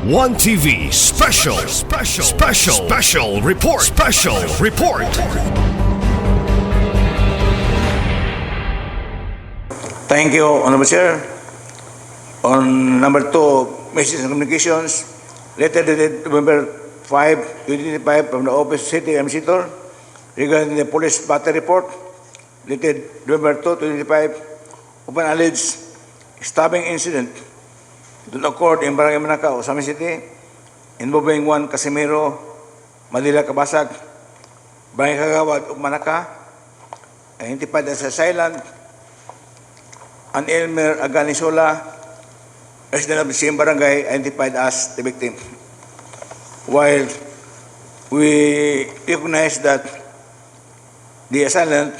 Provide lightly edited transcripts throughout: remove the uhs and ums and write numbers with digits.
ONETV Special Report. Thank you, Honorable Chair. On number 2, Messages and Communications, letter dated November 5, 2025 from the Office of City Administrator regarding the police battery report, dated November 2, 2025, upon alleged stabbing incident that occurred in Barangay Manaka, Ozamiz City, involving one Casimiro Madila Kabasag, Barangay Kagawad of Manaka, identified as a silent, and Elmer Aganisola, resident of the same barangay, identified as the victim. While we recognize that the assailant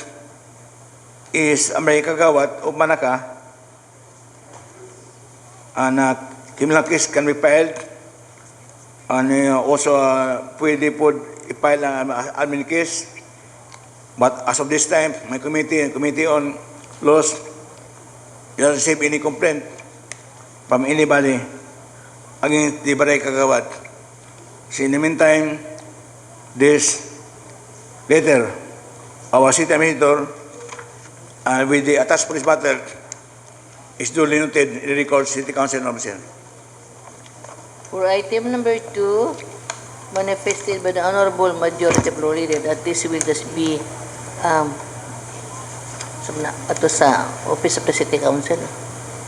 is Barangay Kagawad of Manaka, and criminal case can be filed, and also pwede po i-file ang admin case. But as of this time, my committee on laws did not receive any complaint from anybody against the Barangay Kagawad. So in the meantime, this letter, our city administrator, with the attached police matter, is duly noted in the record City Council Officer. For item number 2, manifested by the Honorable Majority Floor Leader that this will just be ato sa Office of the City Council,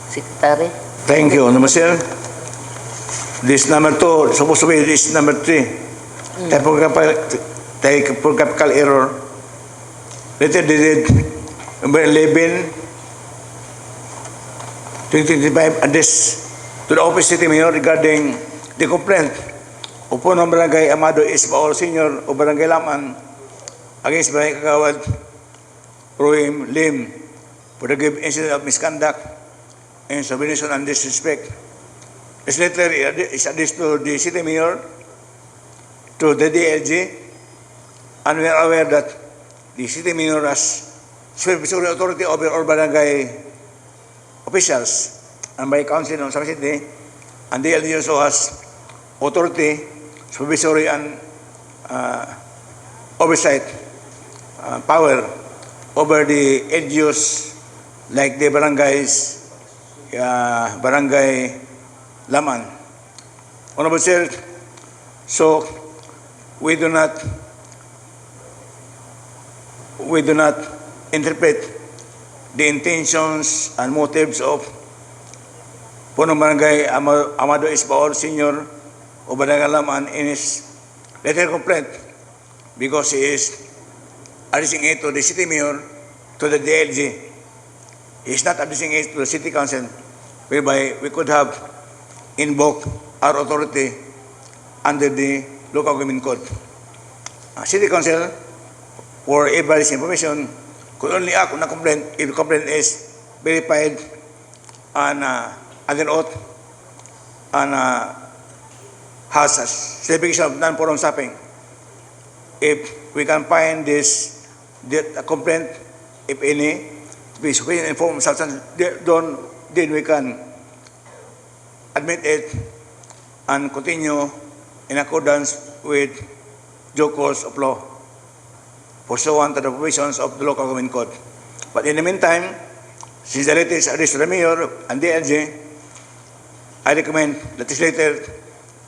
Secretary. Thank you, Honorable Sir. This number 2, supposed to be this number 3. Typographical error. Letter dated number 11, 2025, address to the Office City Mayor regarding the complaint upon ng Barangay Amado Ismaol Sr. o Barangay Laman against Barangay Kagawad Rohim Lim for the grave incident of misconduct and subordination and disrespect. This letter is addressed to the City Mayor, to the DLG, and we are aware that the City Mayor has supervisory authority over all barangay officials and by council of some city, and the DLG also has authority, supervisory, and oversight power over the LGUs like the barangays, Barangay Laman. Honorable Sir, so we do not interpret the intentions and motives of Punong Barangay Amado Isbaol Sr. o Barangay Laman in his letter complaint, because he is addressing it to the City Mayor, to the DLG. He is not addressing it to the City Council, whereby we could have invoked our authority under the Local Government Code. City Council, for everybody's information, could only act on a complaint if the complaint is verified and under oath and has a certification of non-forum stopping. If we can find this a complaint, if any, to be sufficient informed substance, then we can admit it and continue in accordance with due course of law, pursuant to the provisions of the Local Government Code. But in the meantime, since the letter is addressed to the Mayor and DLG, I recommend that this letter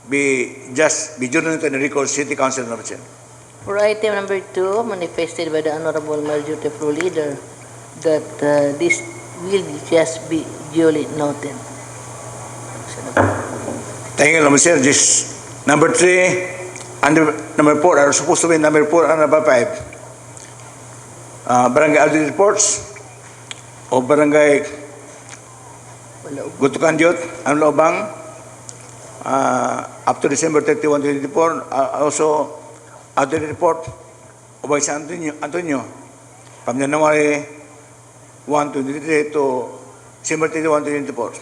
be journaled to the record City Council Officer. For item number 2, manifested by the Honorable Majority Floor Leader that this will just be duly noted. Thank you, Mr. This number 3 and number 4 are supposed to be number 4 and number 5. Barangay audit reports o Barangay Gutukandiot ang Lobang up to December 31, 2024. Also, audit report of San Antonio from January 1, 2023 to December 31, 2024.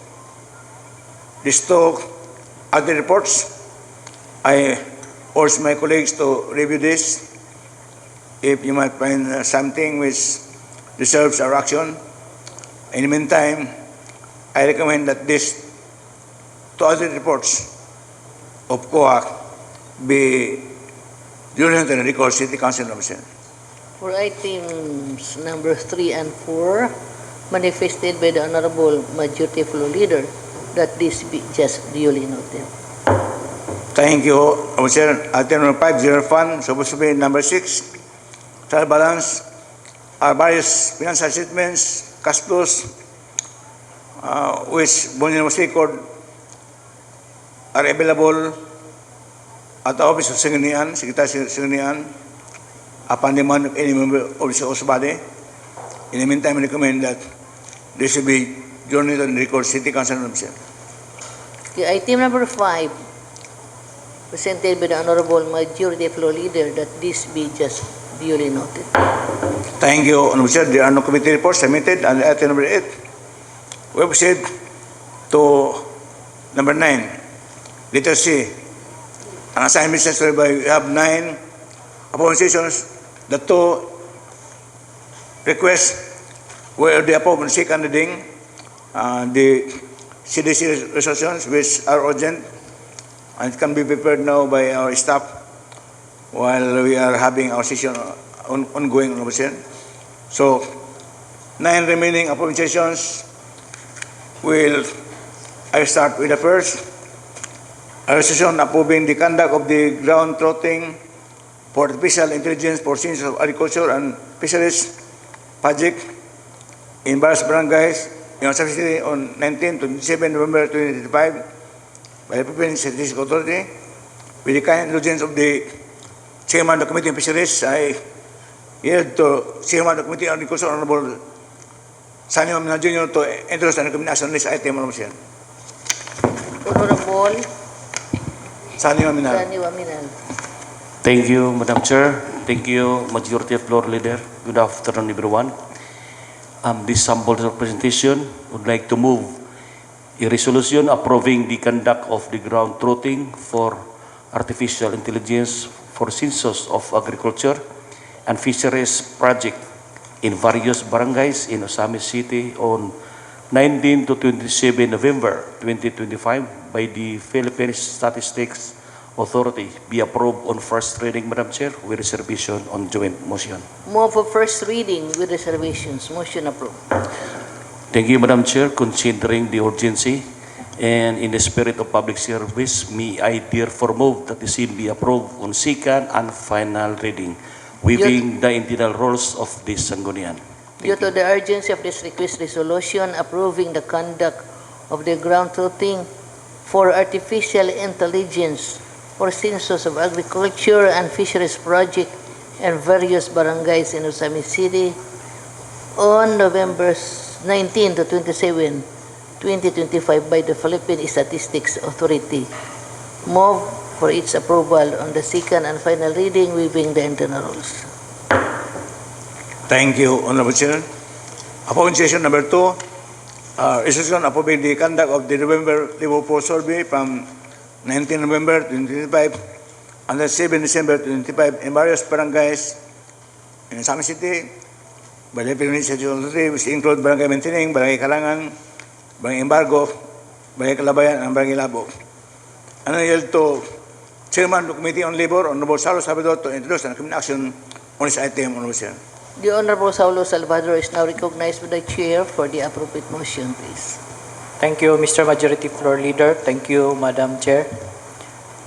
These two audit reports, I urge my colleagues to review this. If you might find something which deserves our action. In the meantime, I recommend that these two audit reports of COAC be duly noted and record City Council Officer. For items number 3 and 4, manifested by the Honorable Majority Floor Leader that this be just duly noted. Thank you, Officer. Item number 5, General Fund, supposed to be number 6. Trial balance are various financial statements, cash flows, which Bonnie was record are available at the office of Secretary Singunian upon demand of any member of the body. In the meantime, I recommend that this should be journeyed and record City Council Officer. Okay, item number 5, presented by the Honorable Majority Floor Leader that this be just duly noted. Thank you, Officer. There are no committee reports submitted. And item number 8, we proceed to number 9, letter C. Ang assigned business whereby we have 9 appointations. The 2 requests were the approved and second reading. The CDC resolutions which are urgent and can be prepared now by our staff while we are having our session ongoing. So, 9 remaining appointations I start with the first. A resolution approving the conduct of the ground trotting for artificial intelligence for scenes of agriculture and fisheries project in various barangays in Ozamiz City on 19 to 27 November 2025 by the Philippine Statistics Authority. With the kind indulgence of the Chairman of the Committee on Fisheries, I yield to Chairman of the Committee on Agriculture, Honorable Sanyo Aminal Jr. to introduce and recommendation on this item. Honorable Sanyo Aminal. Sanyo Aminal. Thank you, Madam Chair. Thank you, Majority Floor Leader. Good afternoon, everyone. This sample presentation would like to move a resolution approving the conduct of the ground trotting for artificial intelligence for census of agriculture and fisheries project in various barangays in Ozamiz City on 19 to 27 November 2025 by the Philippine Statistics Authority be approved on first reading, Madam Chair, with reservation on joint motion. Move for first reading with reservations. Motion approved. Thank you, Madam Chair. Considering the urgency and in the spirit of public service, may I therefore move that the same be approved on second and final reading, waiving the internal rules of this Sanggunian. Due to the urgency of this request resolution approving the conduct of the ground trotting for artificial intelligence for census of agriculture and fisheries project in various barangays in Ozamiz City on November 19 to 27, 2025 by the Philippine Statistics Authority. Move for its approval on the second and final reading, waiving the internal rules. Thank you, Honorable Chair. Appointation number 2, resolution approving the conduct of the November Labor Force Survey from 19 November 2025 and 7 December 2025 in various barangays in Ozamiz City by the Philippine Statistics Authority, which include Barangay Maintining, Barangay Kalangan, Barangay Embargo, Barangay Kalabayan, and Barangay Labo. And I yield to Chairman of the Committee on Labor, Honorable Saulo Salvador, to introduce and recommend action on this item, Honorable Chair. The Honorable Saulo Salvador is now recognized by the Chair for the appropriate motion, please. Thank you, Mr. Majority Floor Leader. Thank you, Madam Chair.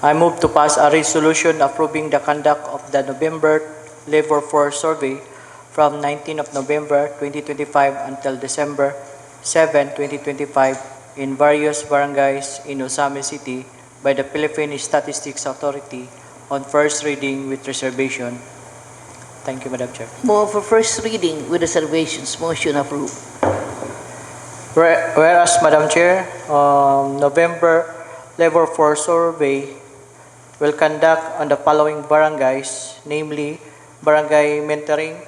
I move to pass a resolution approving the conduct of the November Labor Force Survey from 19 of November 2025 until December 7, 2025 in various barangays in Ozamiz City by the Philippine Statistics Authority on first reading with reservation. Thank you, Madam Chair. Move for first reading with reservations. Motion approved. Whereas, Madam Chair, November Labor Force Survey will conduct on the following barangays, namely Barangay Mentoring,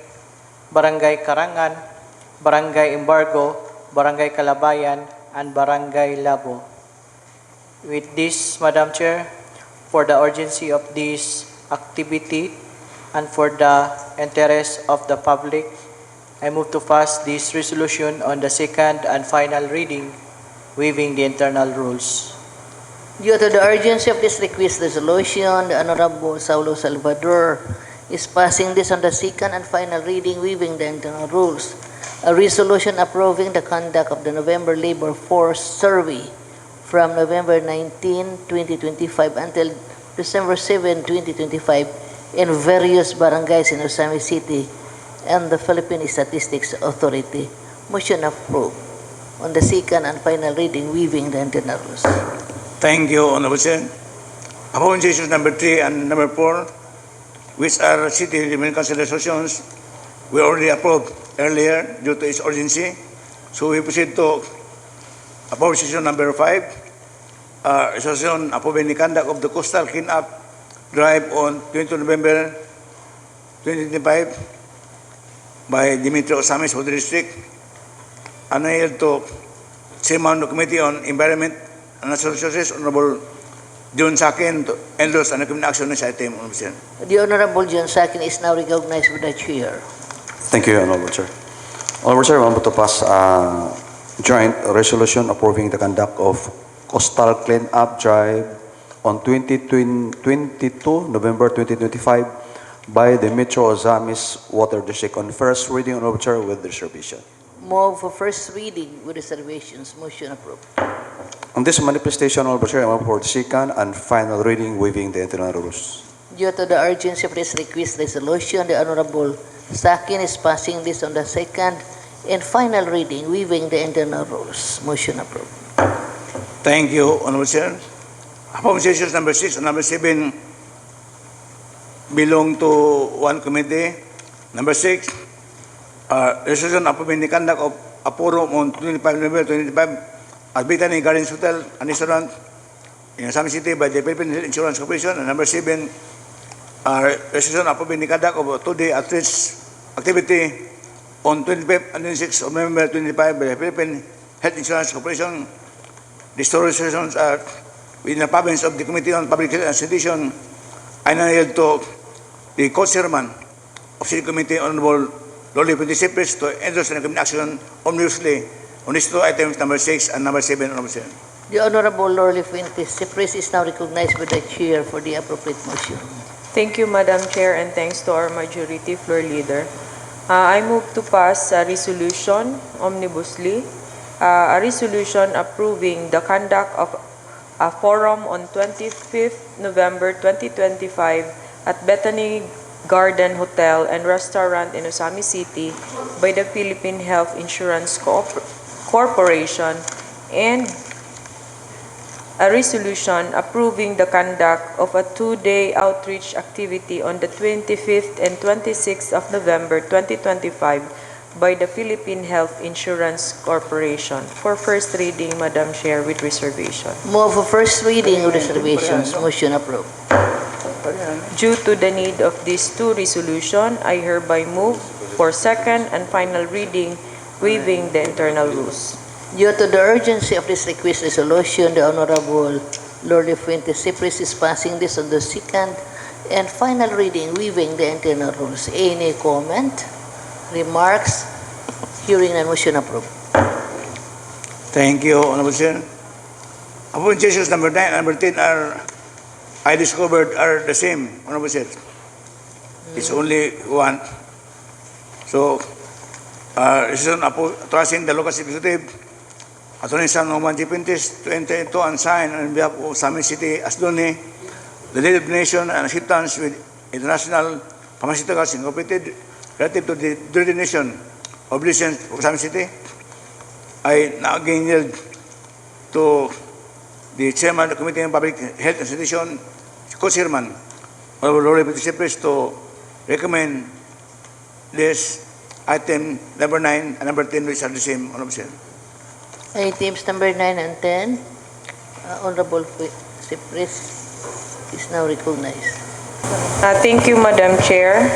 Barangay Karangan, Barangay Embargo, Barangay Kalabayan, and Barangay Labo. With this, Madam Chair, for the urgency of this activity and for the interest of the public, I move to pass this resolution on the second and final reading, waiving the internal rules. Due to the urgency of this request resolution, the Honorable Saulo Salvador is passing this on the second and final reading, waiving the internal rules. A resolution approving the conduct of the November Labor Force Survey from November 19, 2025 until December 7, 2025 in various barangays in Ozamiz City and the Philippine Statistics Authority. Motion approved on the second and final reading, waiving the internal rules. Thank you, Honorable Chair. Upon issues number 3 and number 4, which are city Remain Council resolutions, we already approved earlier due to its urgency. So we proceed to proposition number 5, resolution approving the conduct of the coastal cleanup drive on 20 November 2025 by Dimitri Ozamiz, Hood District, and I yield to Chairman of the Committee on Environment and Natural Resources, Honorable John Sakin, to endorse and recommend action on this item, Honorable Chair. The Honorable John Sakin is now recognized by the Chair. Thank you, Honorable Chair. Honorable Chair, I want to pass a joint resolution approving the conduct of coastal cleanup drive on 22 November 2025 by the Metro Ozamiz Water District on first reading, Honorable Chair, with reservation. Move for first reading with reservations. Motion approved. On this manifestation, Honorable Chair, I move for the second and final reading, waiving the internal rules. Due to the urgency of this request resolution, the Honorable Sakin is passing this on the second and final reading, waiving the internal rules. Motion approved. Thank you, Honorable Chair. Propositions number 6 and number 7 belong to one committee. Number 6, resolution approving the conduct of a forum on 25 November 2025 at Bethany Gardens Hotel and Restaurant in Ozamiz City by the Philippine Health Insurance Corporation. And number 7, resolution approving the conduct of a two-day outreach activity on 25 and 26 of November 2025 by the Philippine Health Insurance Corporation. These two resolutions are within the province of the Committee on Public Health and Sanitation. I now yield to the co-chairman of City Committee, Honorable Loli Principes, to endorse and recommend action omnibuously on these two items, number 6 and number 7, Honorable Chair. The Honorable Lorly Fuentes Cypres is now recognized by the Chair for the appropriate motion. Thank you, Madam Chair, and thanks to our majority floor leader. I move to pass a resolution omnibuously, a resolution approving the conduct of a forum on 25th November 2025 at Bethany Garden Hotel and Restaurant in Ozamiz City by the Philippine Health Insurance Corporation, and a resolution approving the conduct of a two-day outreach activity on the 25th and 26th of November 2025 by the Philippine Health Insurance Corporation. For first reading, Madam Chair, with reservation. Move for first reading with reservations. Motion approved. Due to the need of these two resolutions, I hereby move for second and final reading, waiving the internal rules. Due to the urgency of this request resolution, the Honorable Lorly Fuentes Cypres is passing this on the second and final reading, waiving the internal rules. Any comment, remarks? Hearing and motion approved. Thank you, Honorable Chair. Upon issues number 9 and number 10 I discovered are the same, Honorable Chair. It's only one. So, resolution authorizing the local executive, Attorney San Roman G. Pintis, to enter into and sign on behalf of Ozamiz City as Doni, the Native Nation and acceptance with International Pharmaceuticals Incorporated relative to the designation of license of Ozamiz City. I now again yield to the Chairman of the Committee on Public Health and Sanitation, Co-Chairman, Honorable Lorly Principes, to recommend this item number 9 and number 10, which are the same, Honorable Chair. Items number 9 and 10, Honorable Cypres is now recognized. Thank you, Madam Chair.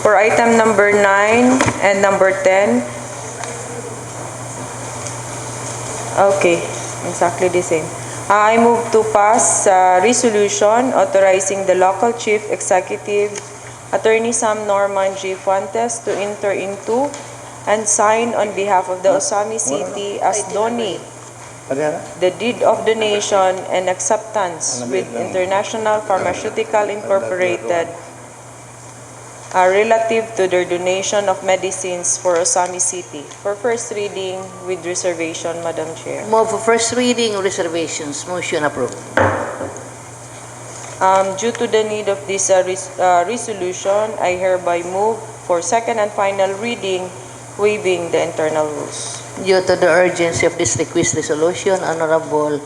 For item number 9 and number 10, okay, exactly the same. I move to pass a resolution authorizing the local chief executive, Attorney Sam Norman G. Fuentes, to enter into and sign on behalf of the Ozamiz City as Doni, the deed of donation and acceptance with International Pharmaceutical Incorporated relative to their donation of medicines for Ozamiz City. For first reading with reservation, Madam Chair. Move for first reading, reservations. Motion approved. Due to the need of this resolution, I hereby move for second and final reading, waiving the internal rules. Due to the urgency of this request resolution, Honorable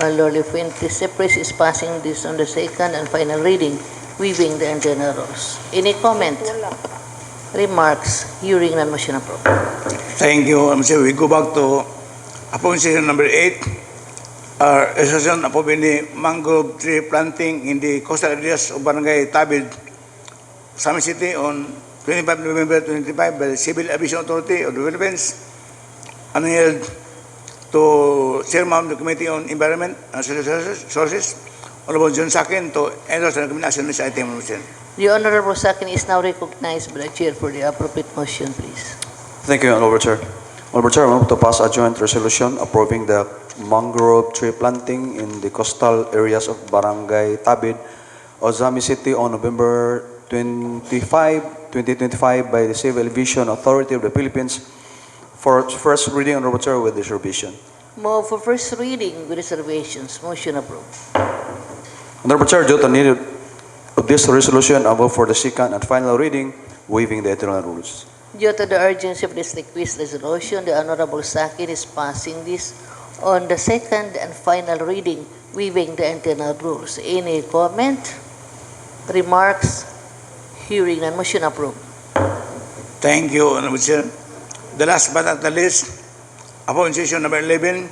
Lorly Fuentes Cepres is passing this on the second and final reading, waiving the internal rules. Any comment? Remarks? Hearing none, motion approved. Thank you, Madam Chair. We go back to appointment number 8. Resolution approving the mangrove tree planting in the coastal areas of Barangay Tabid, Ozamiz City on 25 November 2025 by the Civil Aviation Authority of the Philippines, and held to Chairman of the Committee on Environment and Resources, Honorable John Sakin, to endorse the recommendation on this item. The Honorable Sakin is now recognized by the Chair for the appropriate motion, please. Thank you, Honorable Chair. Honorable Chair, I move to pass a joint resolution approving the mangrove tree planting in the coastal areas of Barangay Tabid, Ozamiz City on November 25, 2025 by the Civil Aviation Authority of the Philippines for first reading, Honorable Chair, with reservation. Move for first reading with reservations. Motion approved. Honorable Chair, due to the need of this resolution, I move for the second and final reading, waiving the internal rules. Due to the urgency of this request resolution, the Honorable Sakin is passing this on the second and final reading, waiving the internal rules. Any comment? Remarks? Hearing none, motion approved. Thank you, Honorable Chair. The last but not the least, appointment number 11,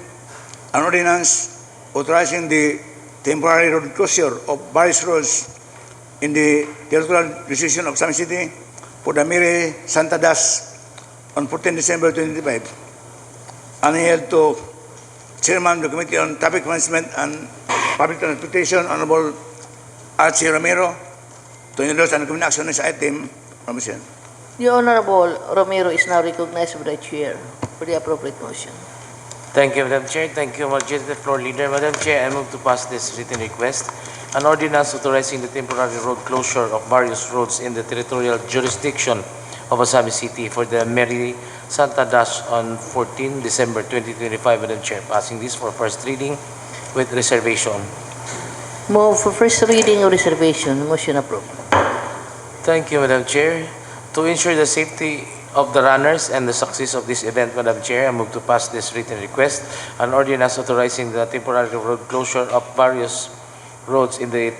an ordinance authorizing the temporary road closure of various roads in the territorial jurisdiction of Ozamiz City for the Mary Santa Das on 14 December 2025, and held to Chairman of the Committee on Traffic Management and Public Transportation, Honorable Archie Romero, to endorse and recommend action on this item. The Honorable Romero is now recognized by the Chair for the appropriate motion. Thank you, Madam Chair. Thank you, Majority Floor Leader. Madam Chair, I move to pass this written request. An ordinance authorizing the temporary road closure of various roads in the territorial jurisdiction of Ozamiz City for the Mary Santa Das on 14 December 2025. Madam Chair, passing this for first reading with reservation. Move for first reading or reservation. Motion approved. Thank you, Madam Chair. To ensure the safety of the runners and the success of this event, Madam Chair, I move to pass this written request. An ordinance authorizing the temporary road closure of various roads in the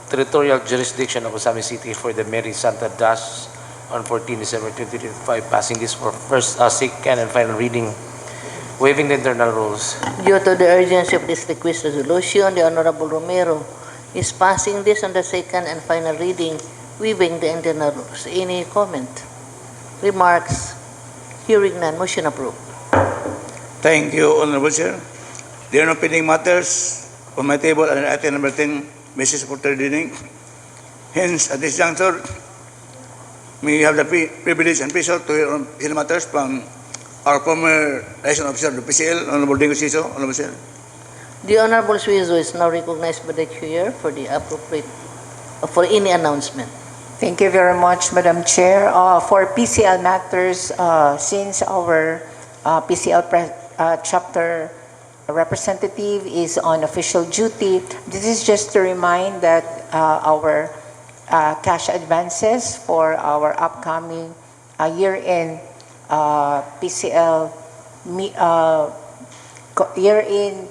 territorial jurisdiction of Ozamiz City for the Mary Santa Das on 14 December 2025, passing this for first, second, and final reading, waiving the internal rules. Due to the urgency of this request resolution, the Honorable Romero is passing this on the second and final reading, waiving the internal rules. Any comment? Remarks? Hearing none, motion approved. Thank you, Honorable Chair. There are no pending matters on my table under item number 10, message for third reading. Hence, at this juncture, we have the privilege and pleasure to hear matters from our former liaison officer of the PCL, Honorable DINKY. Honorable Chair. The Honorable SUIZO is now recognized by the Chair for the appropriate, for any announcement. Thank you very much, Madam Chair. For PCL matters, since our PCL chapter representative is on official duty, this is just to remind that our cash advances for our upcoming year-end PCL year-end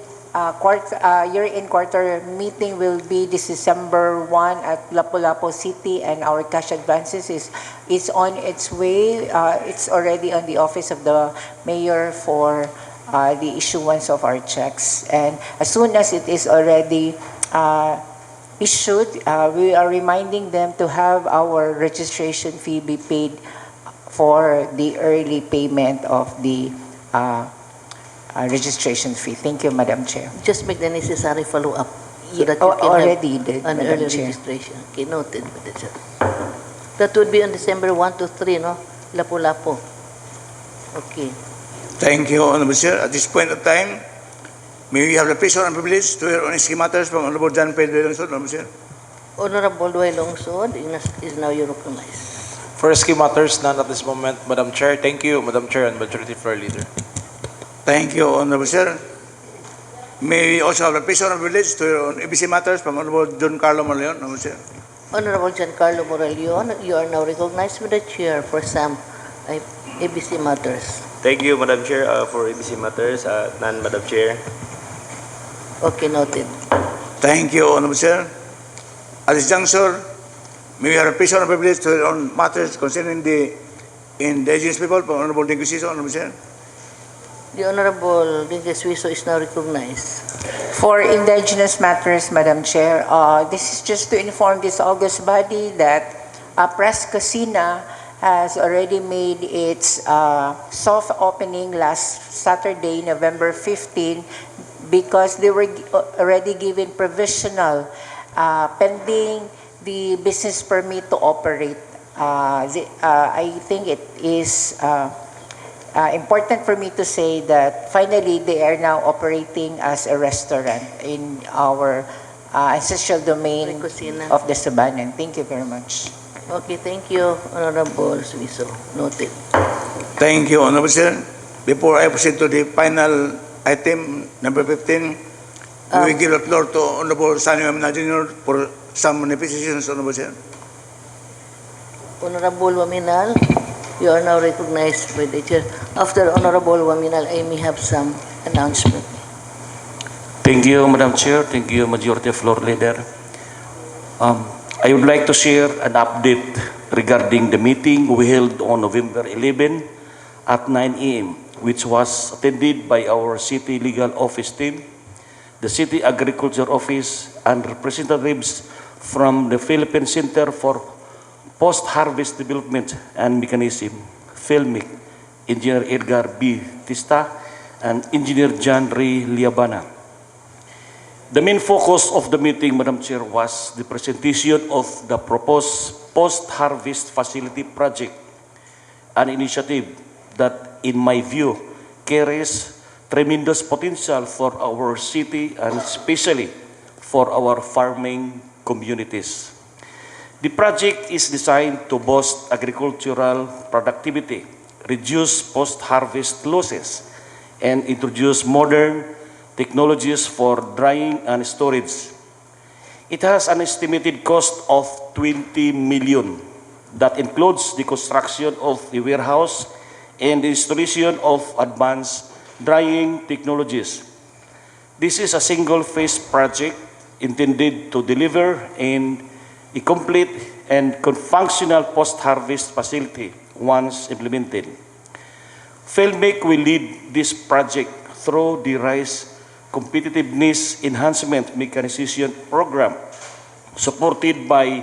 quarter meeting will be this December 1 at Lapu-Lapu City, and our cash advances is on its way. It's already on the office of the mayor for the issuance of our checks, and as soon as it is already issued, we are reminding them to have our registration fee be paid for the early payment of the registration fee. Thank you, Madam Chair. Just make the necessary follow-up so that you can already have did, an Madam early Chair. registration. Okay, noted, Madam Chair. That would be on December 1 to 3, no? Lapu-Lapu. Okay. Thank you, Honorable Chair. At this point of time, May we have the pleasure and privilege to hear on SK matters from Honorable John Pedro Lungsod, Honorable Chair. Honorable Dway Lungsod is now recognized. For SK matters, none at this moment, Madam Chair. Thank you, Madam Chair and Majority Floor Leader. Thank you, Honorable Chair. May we also have the pleasure and privilege to hear on ABC matters from Honorable John Carlo Morleon, Honorable Chair. Honorable Giancarlo Moraleon, you are now recognized with the chair for some ABC matters. Thank you, Madam Chair, for ABC matters. None, Madam Chair. Okay, noted. Thank you, Honorable Chair. At this juncture, may we have a pleasure and privilege to hear on matters concerning the indigenous people from Honorable DINKY, Honorable Chair. The Honorable DINKY SUIZO is now recognized. For indigenous matters, Madam Chair, this is just to inform this august body that Press Kusina has already made its soft opening last Saturday, November 15, because they were already given provisional pending the business permit to operate. I think it is important for me to say that finally they are now operating as a restaurant in our ancestral domain Kusina. of the Subanan. Thank you very much. Okay, thank you, Honorable SUIZO. Noted. Thank you, Honorable Chair. Before I proceed to the final item, number 15, we will give the floor to Honorable Sunny Waminal Jr. for some manifestations, Honorable Chair. Honorable Waminal, you are now recognized by the chair. After Honorable Waminal, I may have some announcement. Thank you, Madam Chair. Thank you, Majority Floor Leader. I would like to share an update regarding the meeting we held on November 11 at 9 a.m., which was attended by our City Legal Office team, the City Agriculture Office, and representatives from the Philippine Center for Post-Harvest Development and Mechanism, PhilMic, Engineer Edgar B. Tista, and Engineer John Ray Liabana. The main focus of the meeting, Madam Chair, was the presentation of the proposed post-harvest facility project, an initiative that, in my view, carries tremendous potential for our city and especially for our farming communities. The project is designed to boost agricultural productivity, reduce post-harvest losses, and introduce modern technologies for drying and storage. It has an estimated cost of 20 million. That includes the construction of a warehouse and the installation of advanced drying technologies. This is a single-phase project intended to deliver a complete and functional post-harvest facility once implemented. PhilMic will lead this project through the Rice Competitiveness Enhancement Mechanization Program, supported by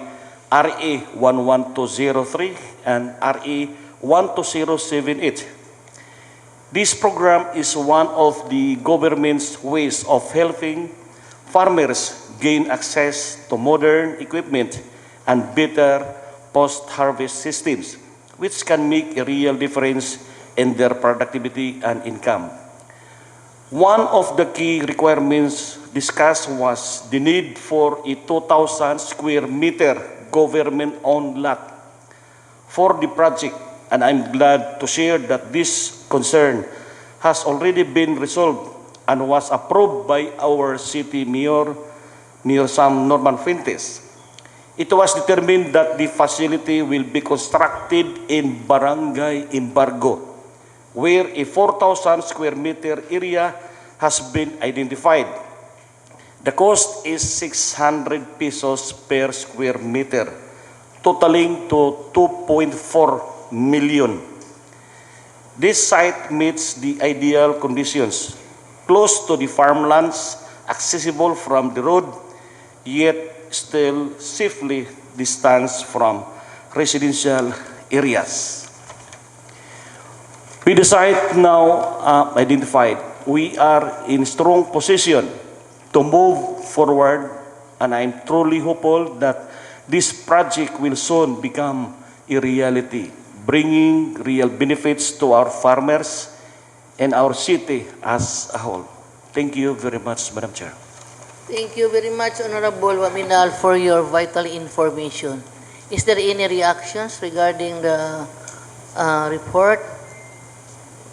RA 11203 and RA 12078. This program is one of the government's ways of helping farmers gain access to modern equipment and better post-harvest systems, which can make a real difference in their productivity and income. One of the key requirements discussed was the need for a 2,000 square meter government-owned lot for the project, and I'm glad to share that this concern has already been resolved and was approved by our city mayor, Mayor Sam Norman Fuentes. It was determined that the facility will be constructed in Barangay Embargo, where a 4,000 square meter area has been identified. The cost is 600 pesos per square meter, totaling to 2.4 million. This site meets the ideal conditions, close to the farmlands, accessible from the road, yet still safely distanced from residential areas. With the site now identified, we are in strong position to move forward, and I'm truly hopeful that this project will soon become a reality, bringing real benefits to our farmers and our city as a whole. Thank you very much, Madam Chair. Thank you very much, Honorable Waminal, for your vital information. Is there any reactions regarding the report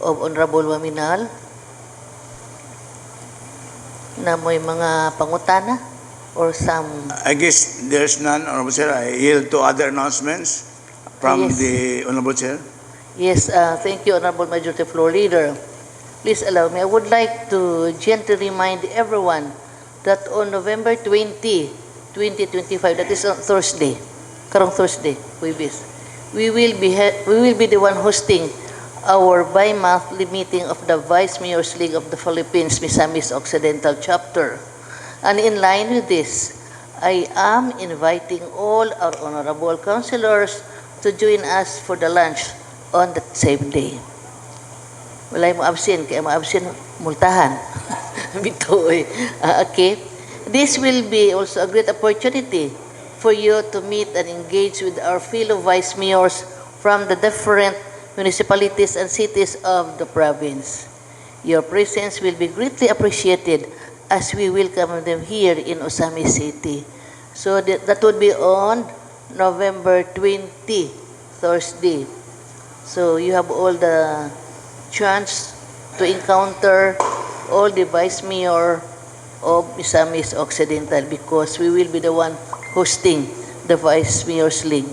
of Honorable Waminal na may mga pangutana or some? I guess there's none, Honorable Chair. I yield to other announcements from Yes. the Honorable Chair. Yes, thank you, Honorable Majority Floor Leader. Please allow me. I would like to gently remind everyone that on November 20, 2025, that is on Thursday, karong Thursday, we will be the one hosting our bi-monthly meeting of the Vice Mayor's League of the Philippines, Misamis Occidental Chapter. And in line with this, I am inviting all our honorable councilors to join us for the lunch on that same day. Walay mo absent, kaya mo absent, multahan. Bitoy. Okay. This will be also a great opportunity for you to meet and engage with our fellow vice mayors from the different municipalities and cities of the province. Your presence will be greatly appreciated as we welcome them here in Ozamiz City. So that would be on November 20, Thursday. So you have all the chance to encounter all the vice mayor of Misamis Occidental because we will be the one hosting the Vice Mayor's League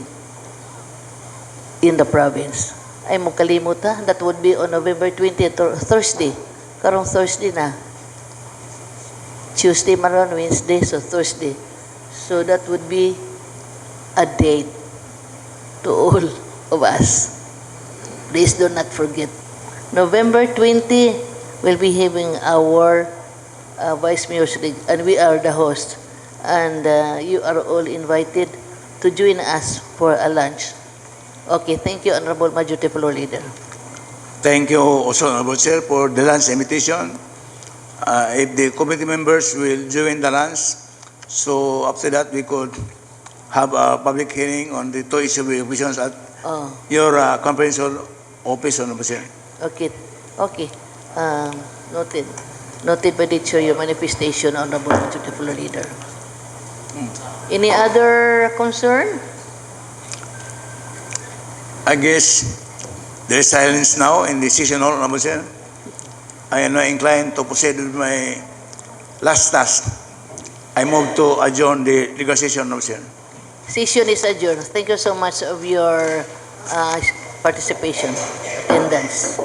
in the province. Ay mo kalimutan, that would be on November 20th, Thursday. Karong Thursday na. Tuesday, maron, Wednesday, so Thursday. So that would be a date to all of us. Please do not forget. November 20, we'll be having our Vice Mayor's League, and we are the host. And you are all invited to join us for a lunch. Okay, thank you, Honorable Majority Floor Leader. Thank you also, Honorable Chair, for the lunch invitation. If the committee members will join the lunch, so after that we could have a public hearing on the two issues with questions at your conference office, Honorable Chair. Okay, okay. Noted. Noted by the chair your manifestation, Honorable Majority Floor Leader. Any other concern? I guess there is silence now in the session hall, Honorable Chair. I am now inclined to proceed with my last task. I move to adjourn the legal session, Honorable Chair. Session is adjourned. Thank you so much of your participation, attendance.